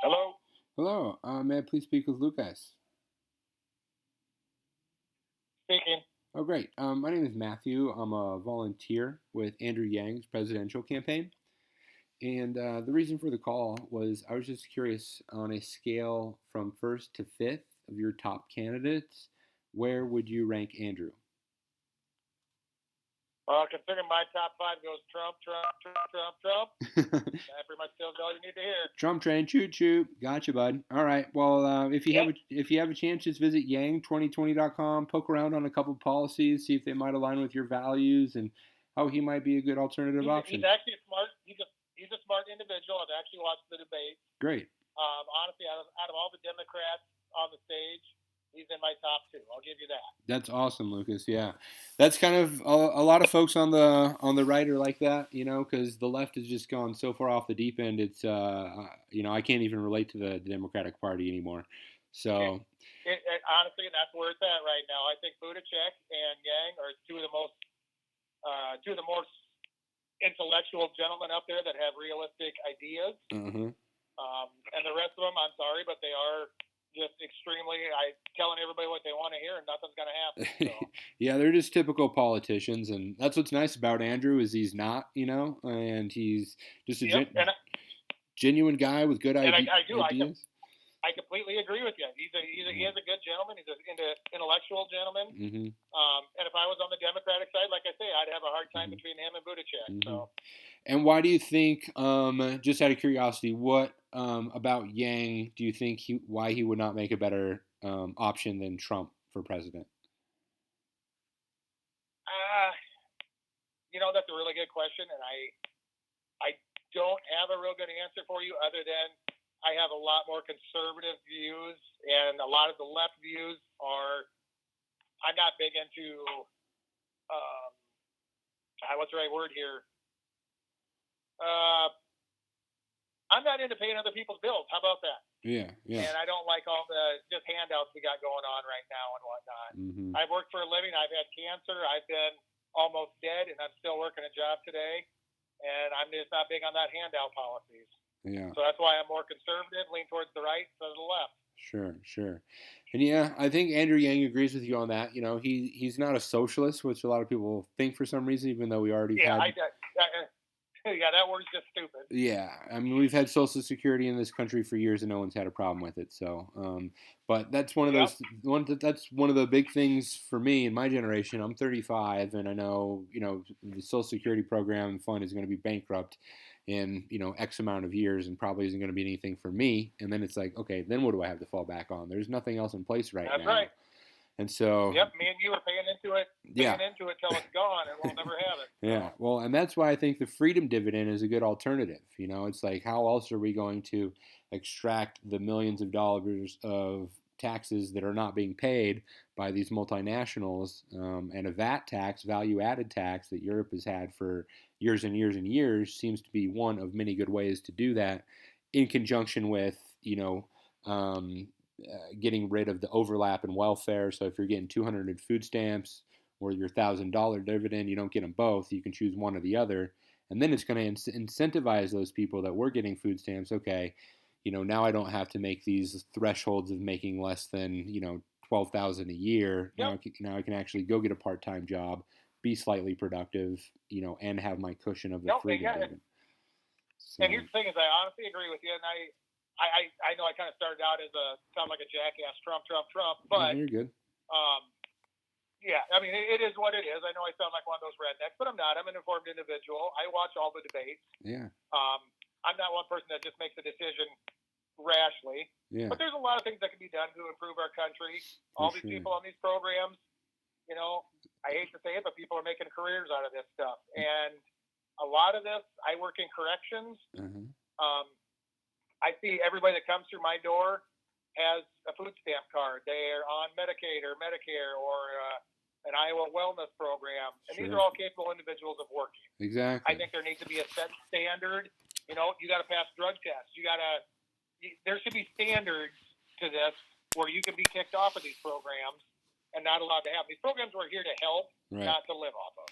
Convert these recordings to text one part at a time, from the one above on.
Hello, Hello, may I please speak with Lucas? speaking. Oh, great. My name is Matthew. I'm a volunteer with Andrew Yang's presidential campaign. And the reason for the call was I was just curious on a scale from first to fifth of your top candidates, where would you rank Andrew? Considering my top five goes Trump, Trump, Trump, Trump, Trump. That pretty much tells you all you need to hear. Trump train, choo choo. Gotcha, bud. All right. Well, Yep. if you have a chance, just visit yang2020.com, poke around on a couple policies, see if they might align with your values and how he might be a good alternative He's option. actually smart. He's a smart individual. I've actually watched the debate. Great. Honestly, out of all the Democrats on the stage, he's in my top two. I'll give you that. That's awesome, Lucas. Yeah, that's kind of a lot of folks on the right are like that, because the left has just gone so far off the deep end. It's I can't even relate to the Democratic Party anymore. It, So honestly, that's where it's at right now. I think Buttigieg and Yang are two of the most intellectual gentlemen up there that have realistic ideas. uh-huh. And the rest of them, I'm sorry, but they are just extremely telling everybody what they want to hear, and nothing's going to happen. So. Yeah, they're just typical politicians, and that's what's nice about Andrew is he's not, and he's just a Yep, genuine guy with good ideas. ideas. I completely agree with you. He is a good gentleman. He's an intellectual gentleman. Mm-hmm. And if I was on the Democratic side, like I say, I'd have a hard time between him and Buttigieg. Mm-hmm. So. And why do you think, just out of curiosity, what about Yang do you think why he would not make a better option than Trump for president? That's a really good question, and I don't have a real good answer for you other than I have a lot more conservative views, and a lot of the left views are. I'm not big into. What's the right word here? I'm not into paying other people's bills. How about that? Yeah. And I don't like all the just handouts we got going on right now and whatnot. Mm-hmm. I've worked for a living. I've had cancer. I've been almost dead, and I'm still working a job today. And I'm just not big on that handout policies. Yeah. So that's why I'm more conservative, lean towards the right instead of the left. Sure. And yeah, I think Andrew Yang agrees with you on that. He's not a socialist, which a lot of people think for some reason, even though we already had. Yeah, that word's just stupid. Yeah, I mean we've had Social Security in this country for years and no one's had a problem with it. So, but that's one of those that's one of the big things for me in my generation. I'm 35, and I know the Social Security program fund is going to be bankrupt in X amount of years, and probably isn't going to be anything for me. And then it's like, okay, then what do I have to fall back on? There's nothing else in place right now. That's right. And so, yep, me and you are paying into it till it's gone, and we'll never have it. So. Yeah, well, and that's why I think the freedom dividend is a good alternative. It's like, how else are we going to extract the millions of dollars of taxes that are not being paid by these multinationals, and a VAT tax, value added tax that Europe has had for years and years and years seems to be one of many good ways to do that, in conjunction with getting rid of the overlap in welfare. So if you're getting 200 in food stamps or your $1,000 dividend, you don't get them both. You can choose one or the other, and then it's going to incentivize those people that were getting food stamps. Okay, now I don't have to make these thresholds of making less than 12,000 a year. Yep. Now I can actually go get a part-time job, be slightly productive, and have my cushion of the freedom dividend. So. And here's the thing: is I honestly agree with you, and I know I kind of started out as sound like a jackass, Trump, but you're good. Yeah, I mean it is what it is. I know I sound like one of those rednecks, but I'm not. I'm an informed individual. I watch all the debates. Yeah. I'm not one person that just makes a decision rashly. Yeah. But there's a lot of things that can be done to improve our country. All these people on these programs, I hate to say it, but people are making careers out of this stuff. And a lot of this, I work in corrections. Mm-hmm. I see everybody that comes through my door has a food stamp card. They're on Medicaid or Medicare or an Iowa wellness program. And these are all capable individuals of working. Exactly. I think there needs to be a set standard. You got to pass drug tests. There should be standards to this where you can be kicked off of these programs and not allowed to have. These programs were here to help, not to live off of.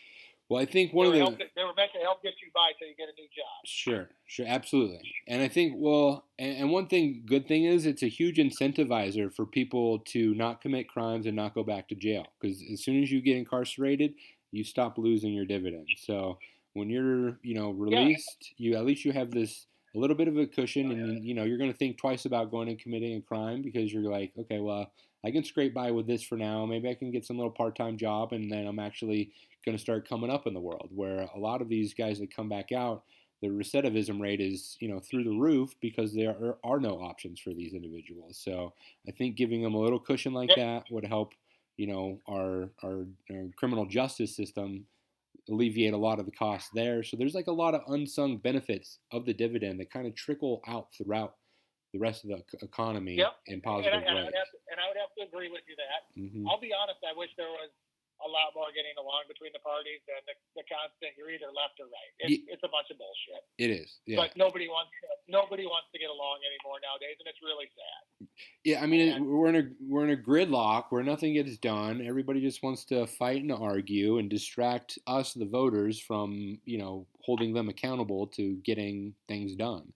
Well, I think They one of were the they were meant to help get you by till you get a new job. Sure, sure, absolutely. And I think, well, and one thing, good thing is it's a huge incentivizer for people to not commit crimes and not go back to jail. Because as soon as you get incarcerated, you stop losing your dividends. So when you're, Yeah, released, you at least you have this a little bit of a cushion, and you're going to think twice about going and committing a crime because you're like, okay, well, I can scrape by with this for now. Maybe I can get some little part-time job, and then I'm actually going to start coming up in the world. Where a lot of these guys that come back out, the recidivism rate is through the roof because there are no options for these individuals. So I think giving them a little cushion like yeah, that would help our criminal justice system alleviate a lot of the costs there. So there's like a lot of unsung benefits of the dividend that kind of trickle out throughout the rest of the economy yep. in positive ways. I would have to agree with you that. Hmm. I'll be honest. I wish there was a lot more getting along between the parties than the constant you're either left or right. It's a bunch of bullshit. It is, yeah. But nobody wants to get along anymore nowadays, and it's really sad. Yeah, I mean, we're in a gridlock where nothing gets done. Everybody just wants to fight and argue and distract us, the voters, from holding them accountable to getting things done.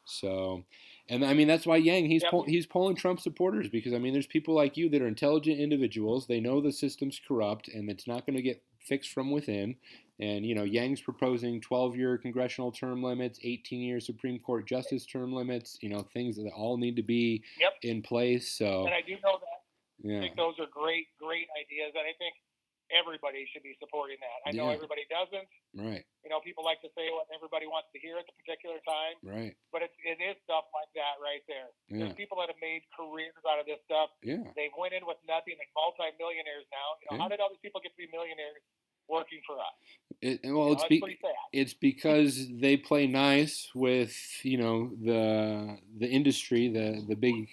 So, and I mean that's why Yang Yep. he's polling Trump supporters because I mean there's people like you that are intelligent individuals. They know the system's corrupt and it's not going to get fixed from within. And Yang's proposing 12-year congressional term limits, 18-year Supreme Court justice term limits. Things that all need to be Yep. in place. So, And I do know that. yeah. I think those are great ideas, and I think everybody should be supporting that. I know Yeah. everybody doesn't. Right. People like to say what everybody wants to hear at the particular time. Right. But it is stuff like that right there. Yeah. There's people that have made careers out of this stuff. Yeah. They've went in with nothing, like multi-millionaires now. Yeah. How did all these people get to be millionaires working for us? It's pretty sad. It's because they play nice with the industry, the big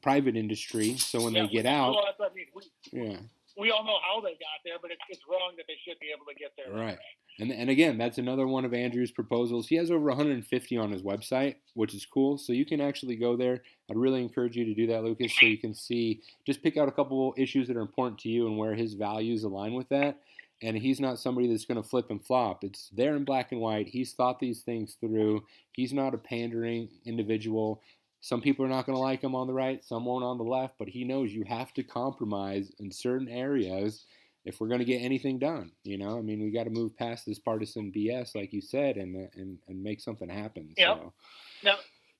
private industry. So when they get out, well, that's what I mean. yeah. We all know how they got there, but it's wrong that they should be able to get there. Right. And again, that's another one of Andrew's proposals. He has over 150 on his website, which is cool. So you can actually go there. I'd really encourage you to do that, Lucas, so you can see, just pick out a couple issues that are important to you and where his values align with that. And he's not somebody that's going to flip and flop. It's there in black and white. He's thought these things through. He's not a pandering individual. Some people are not going to like him on the right, some won't on the left, but he knows you have to compromise in certain areas if we're going to get anything done. I mean, we got to move past this partisan BS, like you said, and make something happen. Yep. So,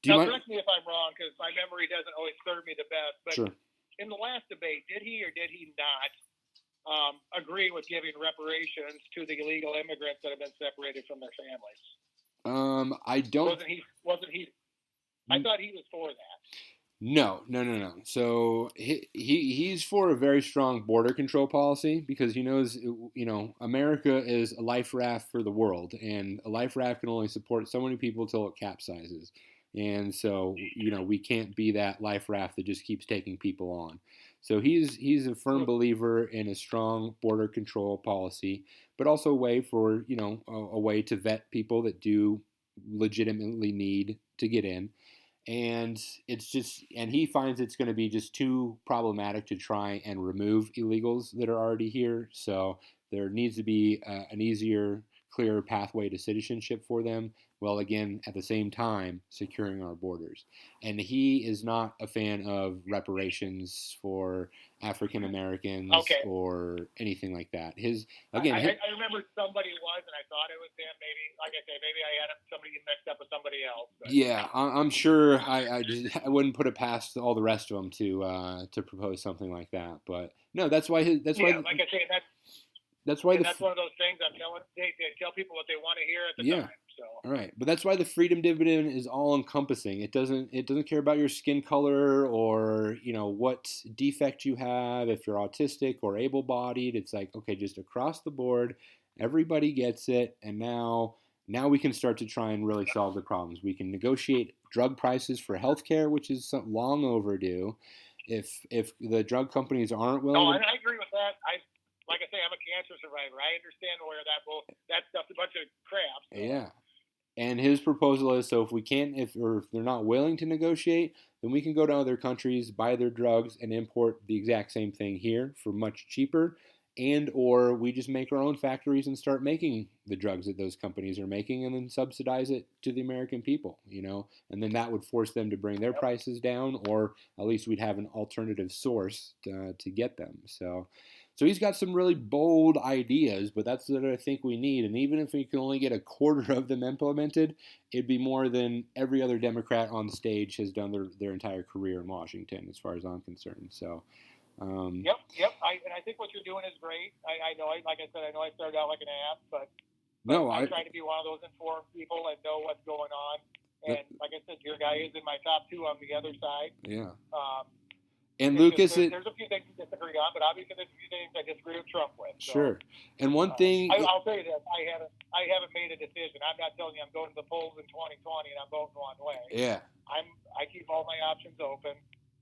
now correct me if I'm wrong, because my memory doesn't always serve me the best. But sure. In the last debate, did he or did he not agree with giving reparations to the illegal immigrants that have been separated from their families? I don't. Wasn't he? I thought he was for that. No. So he's for a very strong border control policy because he knows, America is a life raft for the world, and a life raft can only support so many people till it capsizes. And so, we can't be that life raft that just keeps taking people on. So he's a firm believer in a strong border control policy, but also a way for, a way to vet people that do legitimately need to get in. And he finds it's going to be just too problematic to try and remove illegals that are already here. So there needs to be an easier, clearer pathway to citizenship for them, while again, at the same time, securing our borders. And he is not a fan of reparations for African Americans or anything like that. I remember somebody was, and I thought it was him. Maybe, like I say, maybe I had somebody mixed up with somebody else. But. Yeah, I'm sure. I wouldn't put it past all the rest of them to propose something like that. But no, that's why like I say, that's why that's one of those things I'm telling. They tell people what they want to hear at the time. So. Right, but that's why the freedom dividend is all encompassing. It doesn't care about your skin color or what defect you have, if you're autistic or able-bodied. It's like, okay, just across the board, everybody gets it, and now we can start to try and really solve the problems. We can negotiate drug prices for healthcare, which is long overdue. If the drug companies aren't willing, and I agree with that. Like I say, I'm a cancer survivor. I understand where that stuff's a bunch of crap. So. Yeah. And his proposal is, so if they're not willing to negotiate, then we can go to other countries, buy their drugs, and import the exact same thing here for much cheaper. and or we just make our own factories and start making the drugs that those companies are making and then subsidize it to the American people, and then that would force them to bring their prices down, or at least we'd have an alternative source to get them. So he's got some really bold ideas, but that's what I think we need. And even if we can only get a quarter of them implemented, it'd be more than every other Democrat on the stage has done their entire career in Washington, as far as I'm concerned. So. Yep. I think what you're doing is great. I know, like I said, I know I started out like an ass, but I try to be one of those informed people and know what's going on. And like I said, your guy is in my top two on the other side. Yeah. And Lucas, there's a few things we disagree on, but obviously there's a few things I disagree with Trump with. So, sure. And one thing, I'll tell you this: I haven't made a decision. I'm not telling you I'm going to the polls in 2020 and I'm voting one way. Yeah. I keep all my options open.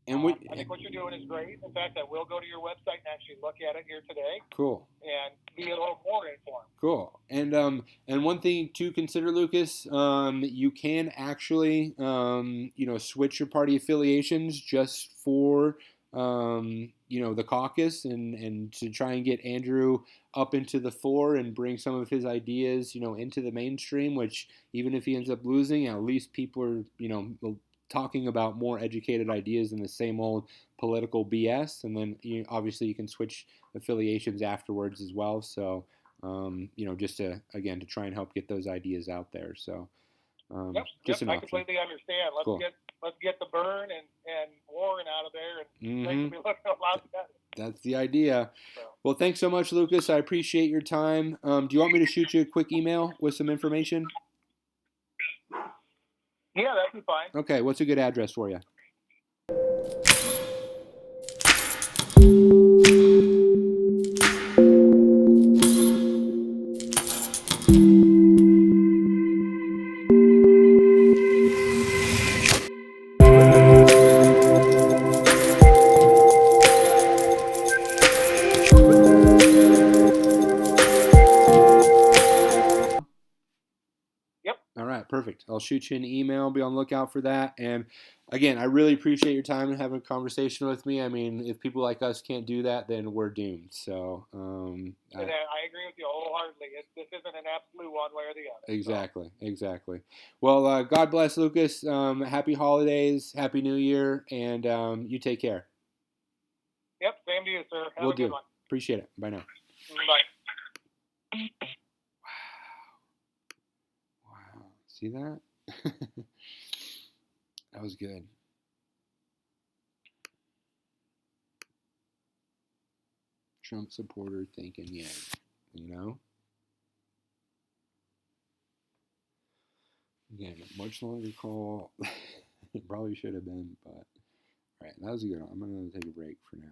And I think what you're doing is great. In fact, I will go to your website and actually look at it here today. Cool. And be a little more informed. Cool. And one thing to consider, Lucas, you can actually switch your party affiliations just for the caucus and to try and get Andrew up into the fore and bring some of his ideas into the mainstream. Which even if he ends up losing, at least people are talking about more educated ideas than the same old political BS. And then obviously you can switch affiliations afterwards as well. So, just to try and help get those ideas out there. So, just an option. I completely understand. Let's get the Byrne and Warren out of there, and things will be looking a lot better. That's the idea. So. Well, thanks so much, Lucas. I appreciate your time. Do you want me to shoot you a quick email with some information? Yeah, that'd be fine. Okay, what's a good address for you? Perfect. I'll shoot you an email. Be on the lookout for that. And again, I really appreciate your time and having a conversation with me. I mean, if people like us can't do that, then we're doomed. So I agree with you wholeheartedly. This isn't an absolute one way or the other. Exactly. Well, God bless, Lucas. Happy holidays, happy New Year, and you take care. Yep, same to you, sir. Have Will a good do. one. Appreciate it. Bye now. Bye. Wow. See that? That was good. Trump supporter thinking, yeah, Again, a much longer call. It probably should have been, but all right, that was a good one. I'm going to take a break for now.